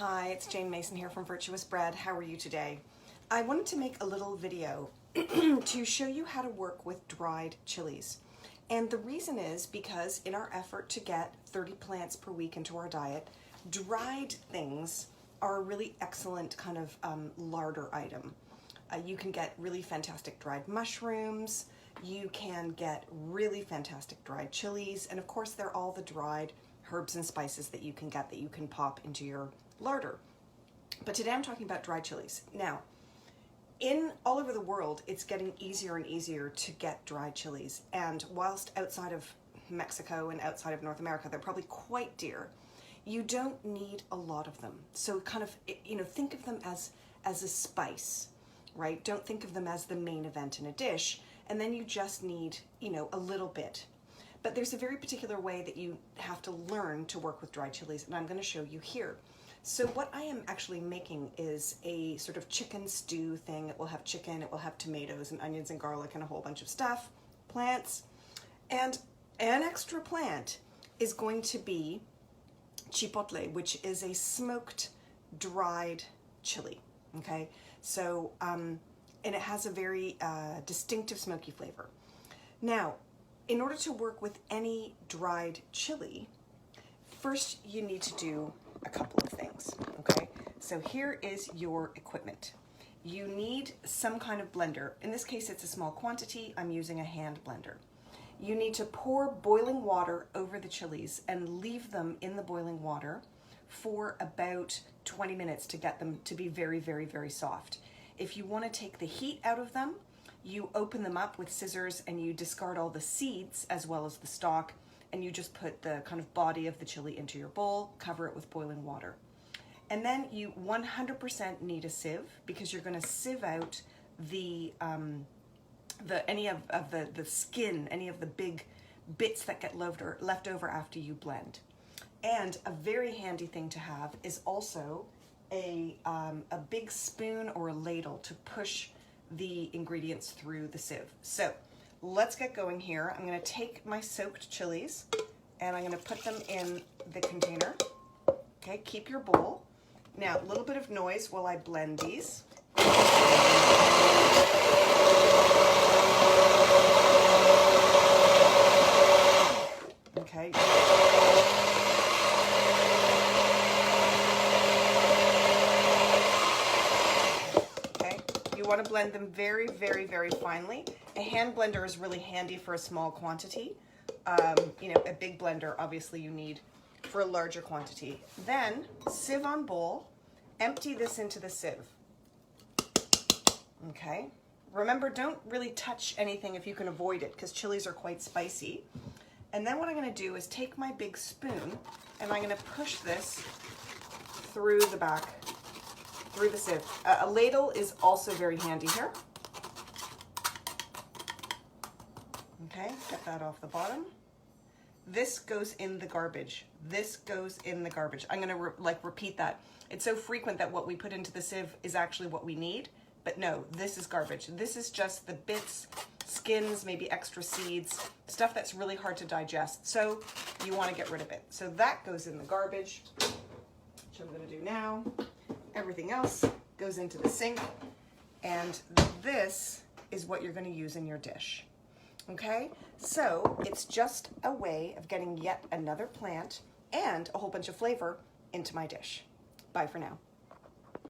Hi, it's Jane Mason here from Virtuous Bread. How are you today? I wanted to make a little video to show you how to work with dried chilies. And the reason is because in our effort to get 30 plants per week into our diet, dried things are a really excellent kind of larder item. You can get really fantastic dried mushrooms, you can get really fantastic dried chilies, and of course they're all the dried herbs and spices that you can get that you can pop into your larder. But today I'm talking about dried chilies. Now, all over the world, it's getting easier and easier to get dried chilies. And whilst outside of Mexico and outside of North America, they're probably quite dear, you don't need a lot of them. So kind of, think of them as a spice, right? Don't think of them as the main event in a dish. And then you just need, a little bit. But there's a very particular way that you have to learn to work with dried chilies, and I'm going to show you here. So what I am actually making is a sort of chicken stew thing. It will have chicken, it will have tomatoes and onions and garlic and a whole bunch of stuff, plants. And an extra plant is going to be chipotle, which is a smoked dried chili, okay? So, and it has a very distinctive smoky flavor. Now, in order to work with any dried chili, first you need to do a couple of things, okay? So here is your equipment. You need some kind of blender. In this case, it's a small quantity. I'm using a hand blender. You need to pour boiling water over the chilies and leave them in the boiling water for about 20 minutes to get them to be very, very, very soft. If you want to take the heat out of them, you open them up with scissors and you discard all the seeds as well as the stalk, and you just put the kind of body of the chili into your bowl, cover it with boiling water. And then you 100% need a sieve, because you're going to sieve out any of the skin, any of the big bits that get left over after you blend. And a very handy thing to have is also a big spoon or a ladle to push the ingredients through the sieve. So let's get going here. I'm going to take my soaked chilies and I'm going to put them in the container. Okay, keep your bowl. Now, a little bit of noise while I blend these. Okay. You want to blend them very, very, very finely. A hand blender is really handy for a small quantity. A big blender, obviously, you need for a larger quantity. Then, sieve on bowl, empty this into the sieve. Okay. Remember, don't really touch anything if you can avoid it, because chilies are quite spicy. And then what I'm going to do is take my big spoon, and I'm going to push this through the back, through the sieve. A ladle is also very handy here. Okay, get that off the bottom. This goes in the garbage. This goes in the garbage. I'm gonna repeat that. It's so frequent that what we put into the sieve is actually what we need, but no, this is garbage. This is just the bits, skins, maybe extra seeds, stuff that's really hard to digest. So you wanna get rid of it. So that goes in the garbage, which I'm gonna do now. Everything else goes into the sink, and this is what you're going to use in your dish. Okay, so it's just a way of getting yet another plant and a whole bunch of flavor into my dish. Bye for now.